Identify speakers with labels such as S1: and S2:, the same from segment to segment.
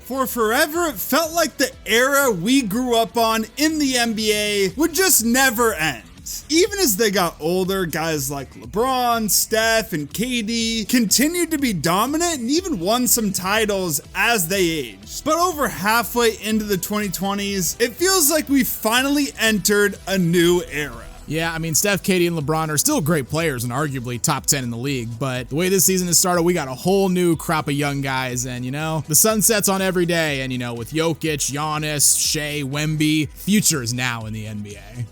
S1: For forever, it felt like the era we grew up on in the NBA would just never end. Even as they got older, guys like LeBron, Steph, and KD continued to be dominant and even won some titles as they aged. But over halfway into the 2020s, it feels like we finally entered a new era.
S2: Yeah, I mean, Steph, KD, and LeBron are still great players and arguably top 10 in the league, but the way this season has started, we got a whole new crop of young guys, and the sun sets on every day, and with Jokic, Giannis, Shea, Wemby, future is now in the NBA.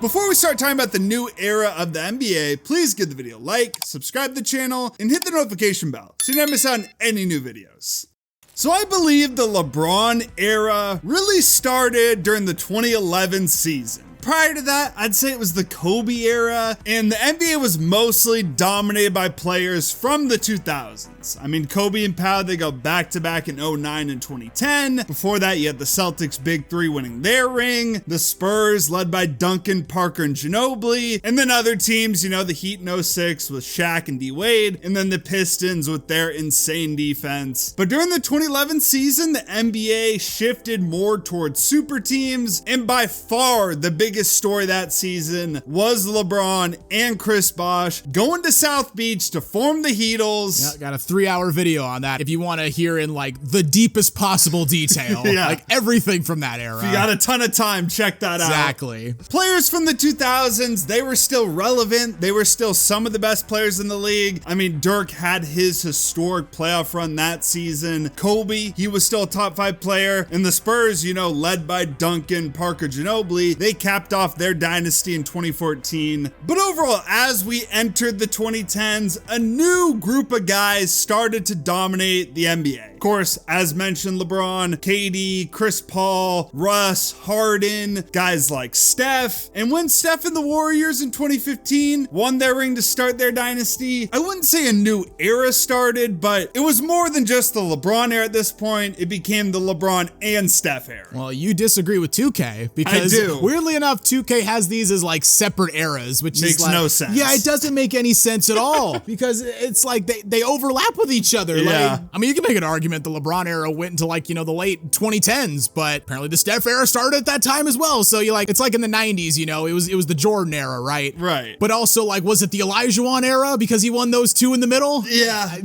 S1: Before we start talking about the new era of the NBA, please give the video a like, subscribe to the channel, and hit the notification bell so you never miss out on any new videos. So I believe the LeBron era really started during the 2011 season. Prior to that, I'd say it was the Kobe era, and the NBA was mostly dominated by players from the 2000s. I mean, Kobe and Powell, they go back-to-back in 2009 and 2010. Before that, you had the Celtics Big Three winning their ring, the Spurs led by Duncan, Parker, and Ginobili, and then other teams, the Heat in 06 with Shaq and D-Wade, and then the Pistons with their insane defense. But during the 2011 season, the NBA shifted more towards super teams, and by far the biggest story that season was LeBron and Chris Bosh going to South Beach to form the Heatles.
S2: Yeah, got a 3-hour video on that if you want to hear in the deepest possible detail, everything from that era.
S1: If you got a ton of time, check that out.
S2: Exactly.
S1: Players from the 2000s, they were still relevant. They were still some of the best players in the league. I mean, Dirk had his historic playoff run that season. Kobe, he was still a top 5 player. And the Spurs, led by Duncan, Parker, Ginobili, they capped off their dynasty in 2014. But overall, as we entered the 2010s, a new group of guys started to dominate the NBA. Of course, as mentioned, LeBron, KD, Chris Paul, Russ, Harden, guys like Steph. And when Steph and the Warriors in 2015 won their ring to start their dynasty, I wouldn't say a new era started, but it was more than just the LeBron era at this point. It became the LeBron and Steph era.
S2: Well, you disagree with 2K because weirdly enough, 2K has these as separate eras, which
S1: makes no sense.
S2: Yeah, it doesn't make any sense at all because it's they overlap with each other.
S1: Yeah.
S2: You can make an argument the LeBron era went into the late 2010s, but apparently the Steph era started at that time as well. So it's in the 90s, it was the Jordan era, right?
S1: Right.
S2: But also was it the Olajuwon era because he won those two in the middle?
S1: Yeah.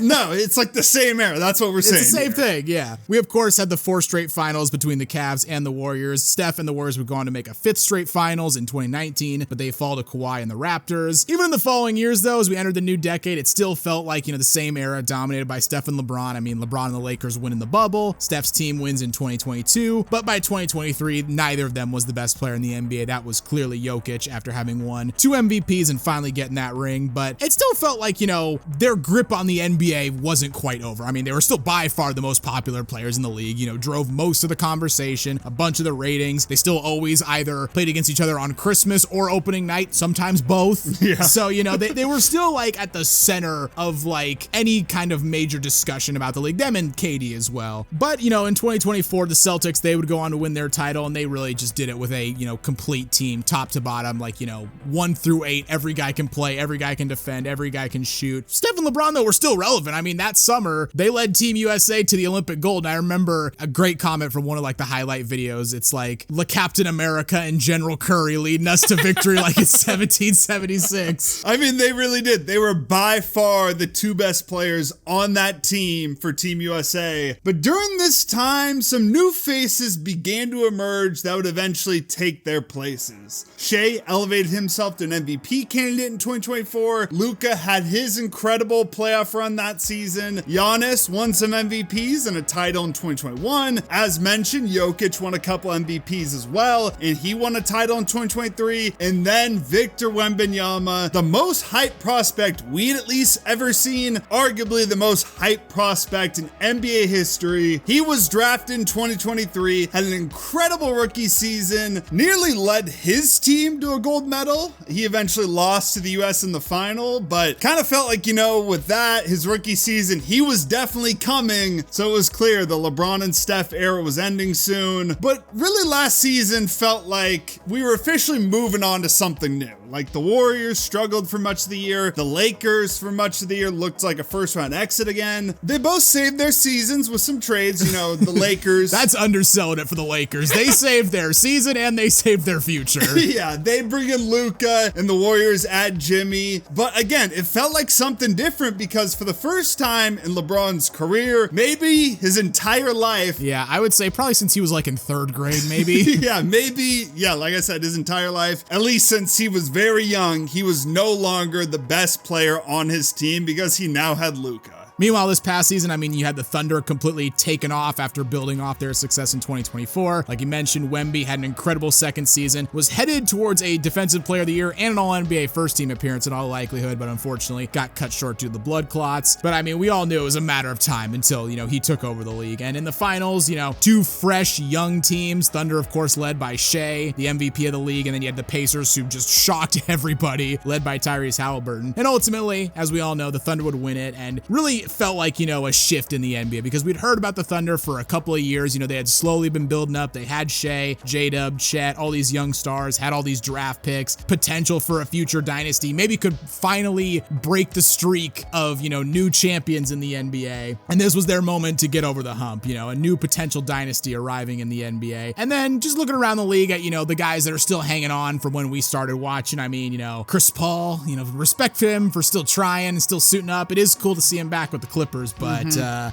S1: No, it's the same era. That's what we're saying.
S2: It's the same thing, yeah. We of course had the 4 straight finals between the Cavs and the Warriors. Steph and the Warriors would go on to make a 5th straight finals in 2019, but they fall to Kawhi and the Raptors. Even in the following years though, as we entered the new decade, it still felt like, the same era dominated by Steph and LeBron. I mean, LeBron and the Lakers win in the bubble. Steph's team wins in 2022, but by 2023, neither of them was the best player in the NBA. That was clearly Jokic after having won 2 MVPs and finally getting that ring, but it still felt like, their grip on the NBA wasn't quite over. I mean, they were still by far the most popular players in the league, drove most of the conversation, a bunch of the ratings. They still always either played against each other on Christmas or opening night, sometimes both.
S1: Yeah.
S2: So, they were still at the center of any kind of major discussion about the league, them and KD as well. But, in 2024, the Celtics, they would go on to win their title, and they really just did it with a, complete team, top to bottom, 1 through 8, every guy can play, every guy can defend, every guy can shoot. Steph and LeBron, though, were still relevant. I mean, that summer, they led Team USA to the Olympic gold, and I remember a great comment from one of the highlight videos. It's La Captain America and General Curry leading us to victory like it's 1776.
S1: I mean, they really did. They were by far the 2 best players on that team for Team USA. But during this time, some new faces began to emerge that would eventually take their places. Shea elevated himself to an MVP candidate in 2024. Luka had his incredible playoff run that season. Giannis won some MVPs and a title in 2021. As mentioned, Jokic won a couple MVPs as well, and he won a title in 2023. And then Victor Wembanyama, the most hyped prospect we'd at least ever seen, arguably the most hyped prospect prospect in NBA history. He was drafted in 2023, had an incredible rookie season, nearly led his team to a gold medal. He eventually lost to the US in the final, but kind of felt like, with that, his rookie season, he was definitely coming. So it was clear the LeBron and Steph era was ending soon. But really last season felt like we were officially moving on to something new. Like the Warriors struggled for much of the year. The Lakers for much of the year looked like a first round exit again. They both saved their seasons with some trades, the Lakers.
S2: That's underselling it for the Lakers. They saved their season and they saved their future.
S1: Yeah, they bring in Luka and the Warriors add Jimmy. But again, it felt like something different because for the first time in LeBron's career, maybe his entire life.
S2: Yeah, I would say probably since he was like in 3rd grade, maybe.
S1: Yeah, maybe. Yeah, like I said, his entire life, at least since he was very young, he was no longer the best player on his team because he now had Luka.
S2: Meanwhile, this past season, you had the Thunder completely taken off after building off their success in 2024. Like you mentioned, Wemby had an incredible second season, was headed towards a Defensive Player of the Year and an All-NBA first-team appearance in all likelihood, but unfortunately got cut short due to the blood clots. But we all knew it was a matter of time until, he took over the league. And in the finals, 2 fresh young teams, Thunder, of course, led by Shea, the MVP of the league, and then you had the Pacers who just shocked everybody, led by Tyrese Halliburton. And ultimately, as we all know, the Thunder would win it and really felt like, a shift in the NBA because we'd heard about the Thunder for a couple of years. They had slowly been building up. They had Shea, J-Dub, Chet, all these young stars, had all these draft picks, potential for a future dynasty, maybe could finally break the streak of, new champions in the NBA. And this was their moment to get over the hump, a new potential dynasty arriving in the NBA. And then just looking around the league at, the guys that are still hanging on from when we started watching. Chris Paul, respect for him for still trying, still suiting up. It is cool to see him back with the Clippers, but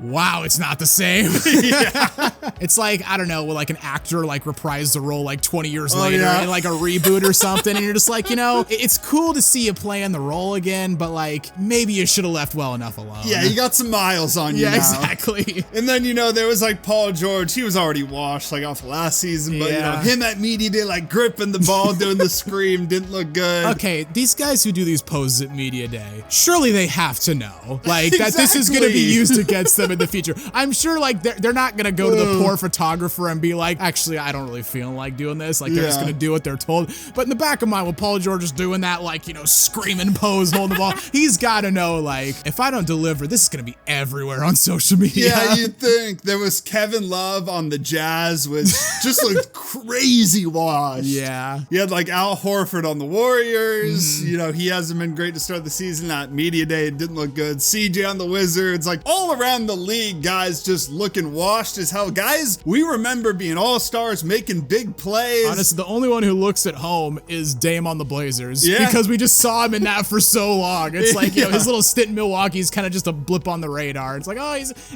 S2: wow, it's not the same. Yeah. It's like, I don't know, like an actor reprised the role 20 years later in a reboot or something, and you're just like, it's cool to see you playing the role again, but maybe you should have left well enough alone.
S1: Yeah, you got some miles on you now.
S2: Exactly.
S1: And then, there was Paul George. He was already washed off last season, but him at media day, gripping the ball, doing the scream, didn't look good.
S2: Okay, these guys who do these poses at media day, surely they have to know
S1: Exactly.
S2: that this is going to be used against them in the future. I'm sure they're not going to go to the poor photographer and be like, actually, I don't really feel like doing this. They're just going to do what they're told. But in the back of mind, when Paul George is doing that, screaming pose, holding the ball, he's got to know, if I don't deliver, this is going to be everywhere on social media.
S1: Yeah, you'd think. There was Kevin Love on the Jazz with just crazy wash.
S2: Yeah.
S1: You had Al Horford on the Warriors. He hasn't been great to start the season. At media day, it didn't look good. CJ on the Wizards. All around the league, guys just looking washed as hell. Guys, we remember being all-stars, making big plays.
S2: Honestly, the only one who looks at home is Dame on the Blazers. Yeah. Because we just saw him in that for so long. It's his little stint in Milwaukee is kind of just a blip on the radar. It's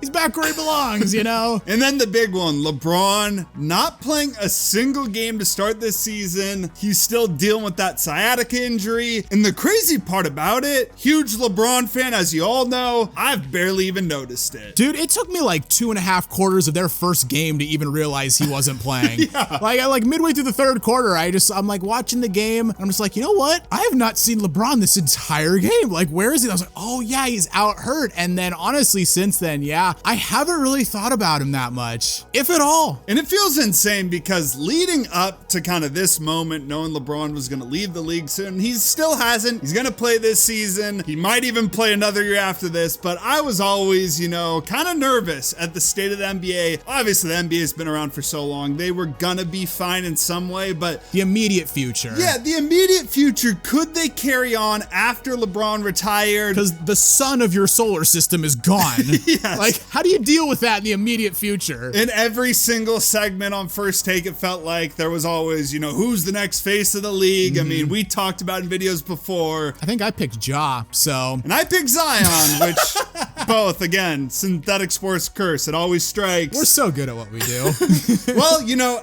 S2: he's back where he belongs, And
S1: then the big one, LeBron not playing a single game to start this season. He's still dealing with that sciatica injury. And the crazy part about it, huge LeBron fan, as you all know, I've barely even noticed it.
S2: Dude, it took me 2.5 quarters of their first game to even realize he wasn't playing.
S1: Yeah.
S2: Midway through the 3rd quarter, I'm watching the game. And I'm just like, you know what? I have not seen LeBron this entire game. Where is he? I was like, oh yeah, he's out hurt. And then honestly, since then, I haven't really thought about him that much, if at all.
S1: And it feels insane because leading up to kind of this moment, knowing LeBron was going to leave the league soon, he still hasn't. He's going to play this season. He might even play another year after this, but I was always, kind of nervous at the state of the NBA. Obviously, the NBA has been around for so long. They were gonna be fine in some way, but
S2: the immediate future.
S1: Yeah, the immediate future. Could they carry on after LeBron retired?
S2: Because the sun of your solar system is gone.
S1: Yes.
S2: How do you deal with that in the immediate future?
S1: In every single segment on First Take, it felt like there was always, who's the next face of the league? I mean, we talked about in videos before.
S2: I think I picked Ja, so.
S1: And I picked Zion, which both, again, synthetic sports curse. It always strikes.
S2: We're so good at what we do.
S1: Well,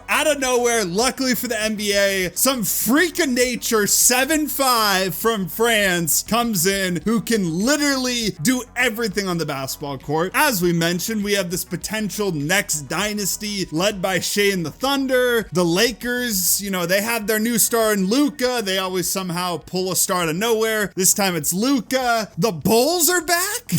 S1: out of nowhere, luckily for the NBA, some freak of nature 7'5" from France comes in who can literally do everything on the basketball court. As we mentioned, we have this potential next dynasty led by Shea and the Thunder. The Lakers, they have their new star in Luka. They always somehow pull a star out of nowhere. This time it's Luka. The Bulls are back.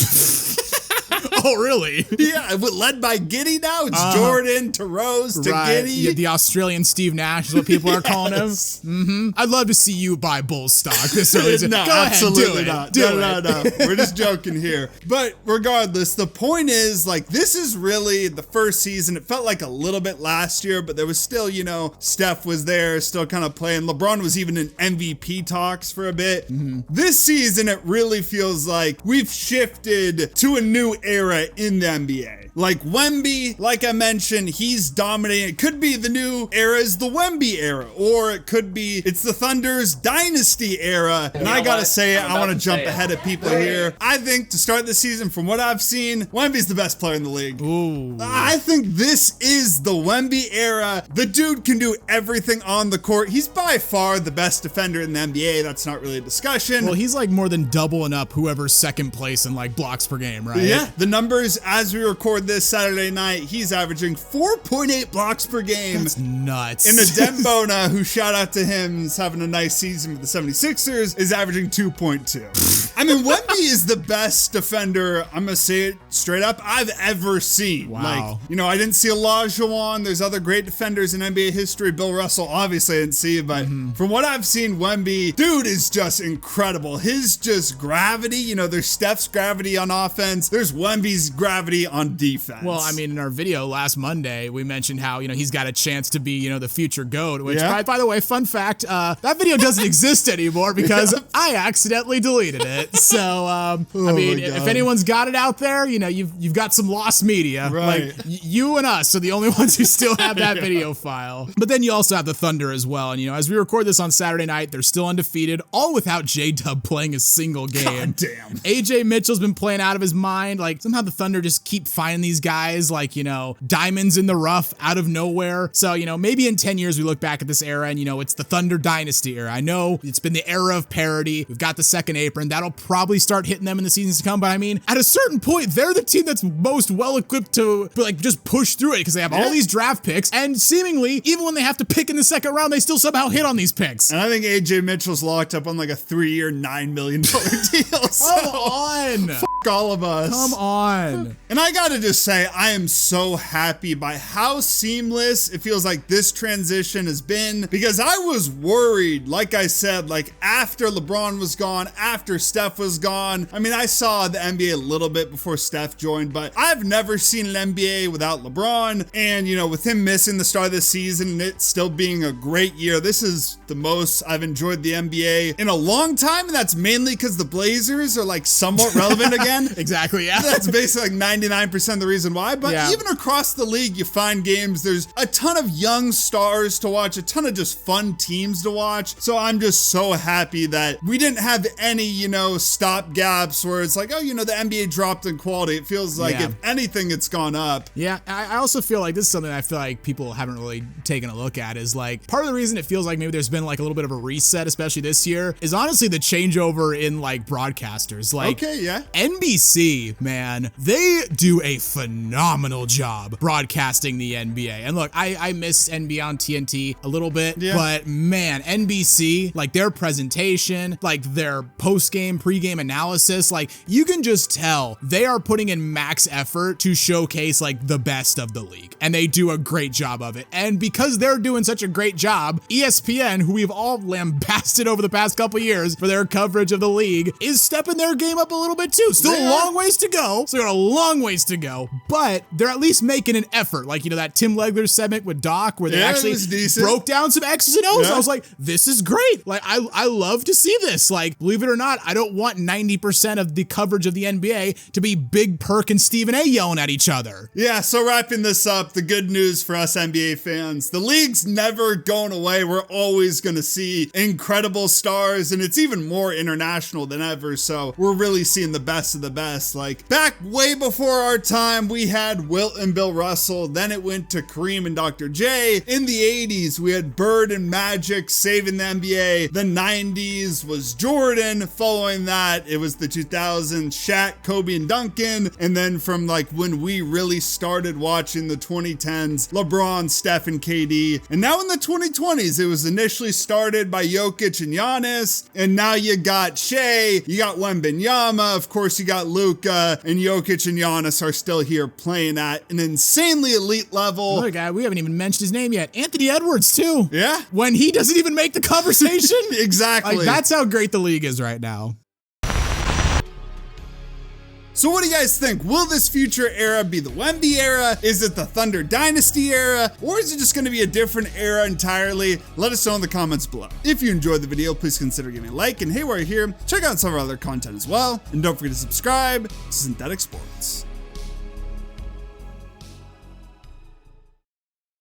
S2: Oh, really?
S1: Yeah, led by Giddy now. It's Jordan to Rose to Giddy.
S2: Yeah, the Australian Steve Nash is what people are calling him. I'd love to see you buy Bull stock this early.
S1: No,
S2: Go
S1: absolutely
S2: ahead, do it.
S1: No. We're just joking here. But regardless, the point is, like, this is really the first season. It felt like a little bit last year, but there was still, you know, Steph was there, still kind of playing. LeBron was even in MVP talks for a bit. This season, it really feels like we've shifted to a new era in the NBA. Like Wemby, like I mentioned, he's dominating. It could be the new era is the Wemby era, or it could be it's the Thunder's dynasty era. And I gotta say it, I want to jump ahead of people here. I think to start the season, from what I've seen, Wemby's the best player in the league.
S2: Ooh.
S1: I think this is the Wemby era. The dude can do everything on the court. He's by far the best defender in the NBA. That's not really a discussion.
S2: Well, he's like more than doubling up whoever's second place in like blocks per game, right?
S1: Yeah, the numbers as we record this Saturday night, he's averaging 4.8 blocks per game.
S2: That's nuts.
S1: And Dembona, who shout out to him, is having a nice season with the 76ers, is averaging 2.2. I mean, Wemby is the best defender, I'm going to say it straight up, I've ever seen.
S2: Wow.
S1: Like, you know, I didn't see Olajuwon. There's other great defenders in NBA history. Bill Russell, obviously I didn't see, but from what I've seen, Wemby, dude is just incredible. His just gravity, you know, there's Steph's gravity on offense. There's Wemby's gravity on defense.
S2: Well, I mean, in our video last Monday, we mentioned how, you know, he's got a chance to be, you know, the future GOAT, which, by the way, fun fact, that video doesn't exist anymore because I accidentally deleted it. So, I mean, if anyone's got it out there, you know, you've got some lost media.
S1: Right.
S2: Like, you and us are the only ones who still have that video file. But then you also have the Thunder as well. And, you know, as we record this on Saturday night, they're still undefeated, all without J-Dub playing a single game.
S1: God damn.
S2: AJ Mitchell's been playing out of his mind. Like, somehow the Thunder just keep finding these guys like, you know, diamonds in the rough out of nowhere. So, you know, maybe in 10 years we look back at this era and, you know, it's the Thunder dynasty era. I know it's been the era of parity. We've got the second apron. That'll probably start hitting them in the seasons to come. But I mean, at a certain point, they're the team that's most well equipped to like just push through it because they have all these draft picks. And seemingly, even when they have to pick in the second round, they still somehow hit on these picks.
S1: And I think AJ Mitchell's locked up on like a 3-year, $9 million deal. So
S2: Come on.
S1: F all of us.
S2: Come on.
S1: And I gotta just say, I am so happy by how seamless it feels like this transition has been, because I was worried, like I said, like after LeBron was gone, after Steph was gone. I mean, I saw the NBA a little bit before Steph joined, but I've never seen an NBA without LeBron. And, you know, with him missing the start of the season and it still being a great year, this is the most I've enjoyed the NBA in a long time. And that's mainly because the Blazers are like somewhat relevant again.
S2: Exactly, yeah.
S1: That's basically like 99% of the reason why. But even across the league, you find games, there's a ton of young stars to watch, a ton of just fun teams to watch. So I'm just so happy that we didn't have any, you know, stop gaps where it's like, oh, you know, the NBA dropped in quality. It feels like if anything, it's gone up.
S2: Yeah, I also feel like this is something I feel like people haven't really taken a look at, is like part of the reason it feels like maybe there's been like a little bit of a reset, especially this year, is honestly the changeover in like broadcasters. Like NBC, man, they do a phenomenal job broadcasting the NBA. And look, I miss NBA on TNT a little bit, but man, NBC, like their presentation, like their post-game, pre-game analysis, like you can just tell they are putting in max effort to showcase like the best of the league. And they do a great job of it. And because they're doing such a great job, ESPN, who we've all lambasted over the past couple years for their coverage of the league, is stepping their game up a little bit too. Still a long ways to go. So got a long ways to go, but they're at least making an effort. Like, you know, that Tim Legler segment with Doc where they actually broke down some X's and O's. I was like, this is great. Like, I love to see this. Like, believe it or not, I don't want 90% of the coverage of the NBA to be Big Perk and Stephen A yelling at each other.
S1: Yeah, so wrapping this up, the good news for us NBA fans, the league's never going away. We're always going to see incredible stars, and it's even more international than ever. So we're really seeing the best of the best. Like back way before our time, we had Wilt and Bill Russell. Then it went to Kareem and Dr. J. In the 80s, we had Bird and Magic saving the NBA. The 90s was Jordan. Following that, it was the 2000s, Shaq, Kobe, and Duncan. And then from like when we really started watching the 2010s, LeBron, Steph, and KD. And now in the 2020s, it was initially started by Jokic and Giannis. And now you got Shea, you got Wembanyama, of course you got Luka and Jokic and Giannis are still here playing at an insanely elite level.
S2: Another guy, we haven't even mentioned his name yet. Anthony Edwards, too.
S1: Yeah.
S2: When he doesn't even make the conversation.
S1: Exactly.
S2: Like, that's how great the league is right now.
S1: So what do you guys think? Will this future era be the Wemby era? Is it the Thunder Dynasty era? Or is it just going to be a different era entirely? Let us know in the comments below. If you enjoyed the video, please consider giving a like. And hey, while you're here, check out some of our other content as well. And don't forget to subscribe to Synthetic Sports.